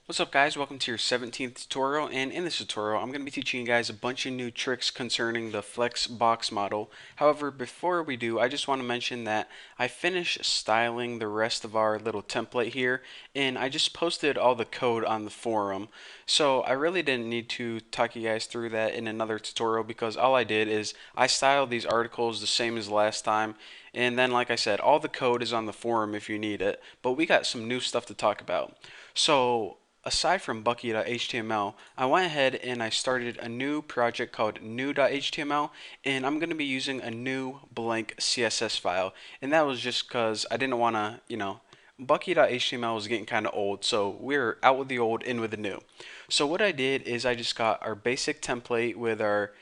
What's up guys, welcome to your 17th tutorial, and in this tutorial I'm going to be teaching you guys a bunch of new tricks concerning the flex box model. However, before we do, I just want to mention that I finished styling the rest of our little template here, and I just posted all the code on the forum. So I really didn't need to talk you guys through that in another tutorial because all I did is I styled these articles the same as last time, and then like I said, all the code is on the forum if you need it, but we got some new stuff to talk about. So aside from Bucky.html, I went ahead and I started a new project called new.html, and I'm going to be using a new blank CSS file. And that was just because I didn't want to, Bucky.html was getting kind of old, so we're out with the old, in with the new. So what I did is I just got our basic template with our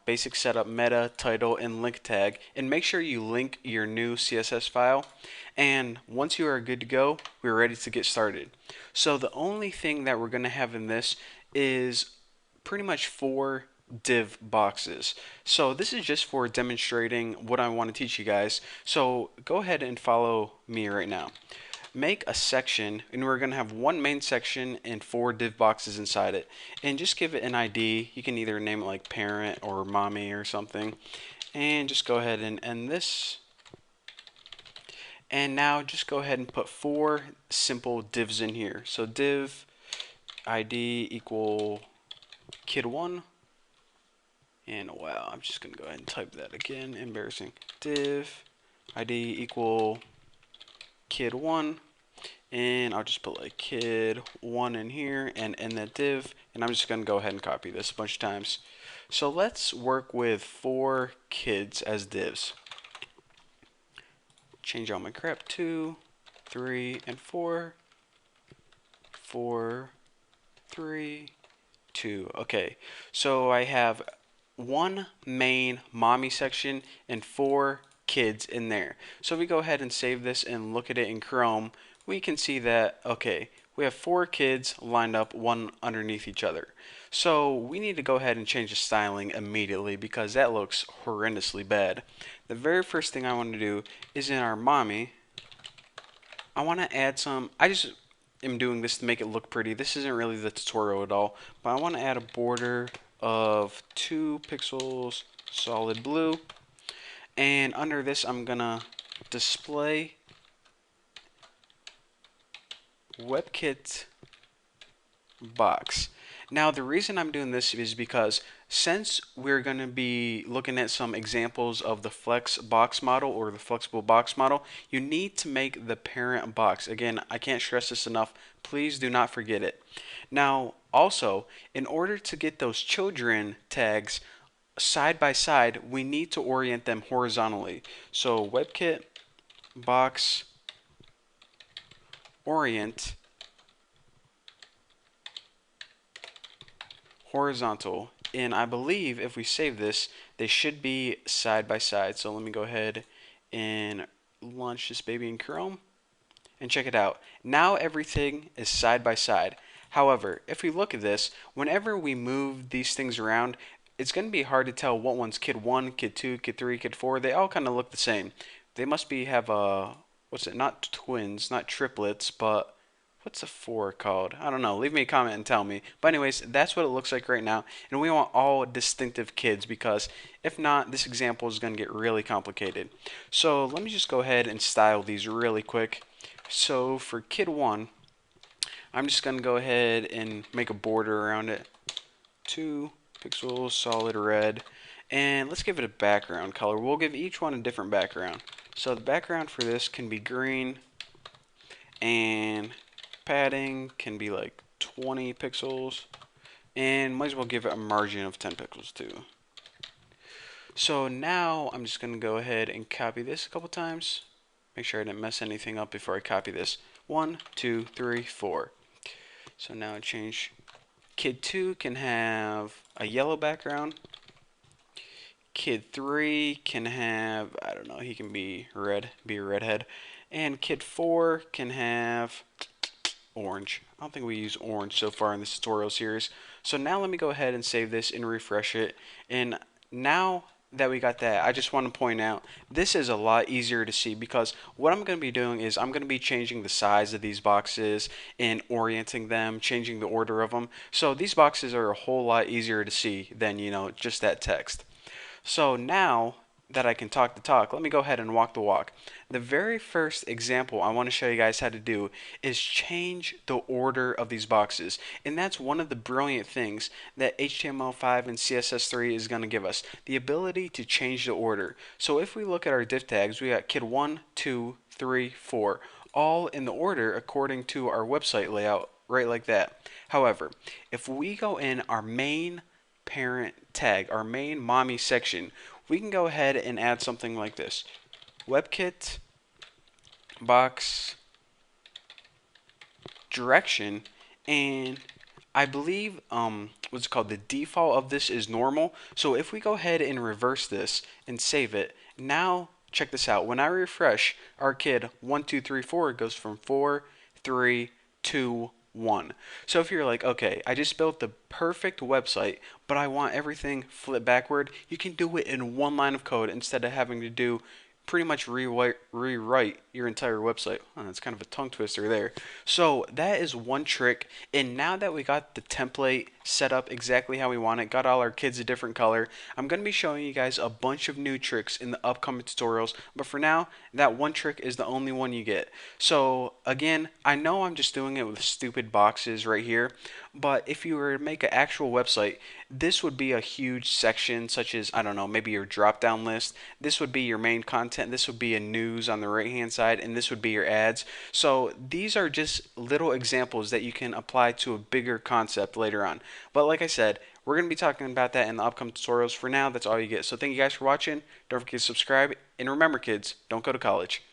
basic setup, meta, title, and link tag, and make sure you link your new CSS file. And once you are good to go, we're ready to get started. So the only thing that we're going to have in this is pretty much four div boxes. So this is just for demonstrating what I want to teach you guys. So go ahead and follow me right now. Make a section, and we're going to have one main section and four div boxes inside it. And just give it an ID. You can either name it like parent or mommy or something. And just go ahead and end this. And now just go ahead and put four simple divs in here. So div ID equal kid1. And wow, I'm just going to go ahead and type that again. Embarrassing. Div ID equal kid1. And I'll just put like kid1 in here and end that div. And I'm just going to go ahead and copy this a bunch of times. So let's work with four kids as divs. Change all my crap. 2, 3, and 4. 4, 3, 2. Okay, so I have one main mommy section and four kids in there. So if we go ahead and save this and look at it in Chrome, we can see that, okay, we have four kids lined up one underneath each other. So we need to go ahead and change the styling immediately because that looks horrendously bad. The very first thing I want to do is in our mommy, I want to add some, I just am doing this to make it look pretty. This isn't really the tutorial at all, but I want to add a border of 2 pixels solid blue, and under this I'm gonna display WebKit box. Now the reason I'm doing this is because since we're going to be looking at some examples of the flex box model or the flexible box model, you need to make the parent box. Again, I can't stress this enough. Please do not forget it. Now also, in order to get those children tags side by side, we need to orient them horizontally. So WebKit box orient horizontal, and I believe if we save this they should be side by side. So let me go ahead and launch this baby in Chrome and check it out. Now everything is side by side. However, if we look at this, whenever we move these things around, it's going to be hard to tell what one's kid 1, kid 2, kid 3, kid 4. They all kind of look the same. They must be have a, what's it, not twins, not triplets, but what's a 4 called? I don't know. Leave me a comment and tell me. But anyways, that's what it looks like right now. And we want all distinctive kids because if not, this example is going to get really complicated. So let me just go ahead and style these really quick. So for kid 1, I'm just going to go ahead and make a border around it. 2 pixels solid red. And let's give it a background color. We'll give each one a different background. So the background for this can be green, and padding can be like 20 pixels, and might as well give it a margin of 10 pixels too. So now I'm just going to go ahead and copy this a couple times. Make sure I didn't mess anything up before I copy this. 1, 2, 3, 4. So now I change. Kid 2 can have a yellow background. Kid 3 can have, I don't know, he can be red, be a redhead. And Kid 4 can have orange. I don't think we use orange so far in this tutorial series. So now let me go ahead and save this and refresh it. And now that we got that, I just want to point out this is a lot easier to see because what I'm going to be doing is I'm going to be changing the size of these boxes and orienting them, changing the order of them. So these boxes are a whole lot easier to see than, just that text. So now that I can talk the talk, let me go ahead and walk the walk. The very first example I want to show you guys how to do is change the order of these boxes. And that's one of the brilliant things that HTML5 and CSS3 is going to give us, the ability to change the order. So if we look at our div tags, we got kid 1, 2, 3, 4, all in the order according to our website layout, right like that. However, if we go in our main parent tag, our main mommy section, we can go ahead and add something like this. WebKit box direction, and I believe what's it called, the default of this is normal. So if we go ahead and reverse this and save it, now check this out. When I refresh, our kid 1 2 3 4 goes from 4 3 2 1. So if you're like, okay, I just built the perfect website, but I want everything flipped backward, you can do it in one line of code instead of having to do pretty much rewrite your entire website. Oh, that's kind of a tongue twister there. So that is one trick. And now that we got the template set up exactly how we want it, got all our kids a different color, I'm going to be showing you guys a bunch of new tricks in the upcoming tutorials. But for now, that one trick is the only one you get. So again, I know I'm just doing it with stupid boxes right here, but if you were to make an actual website, this would be a huge section, such as, I don't know, maybe your drop down list. This would be your main content. This would be a news on the right hand side, and this would be your ads. So these are just little examples that you can apply to a bigger concept later on. But like I said, we're going to be talking about that in the upcoming tutorials. For now, that's all you get. So thank you guys for watching. Don't forget to subscribe. And remember, kids, don't go to college.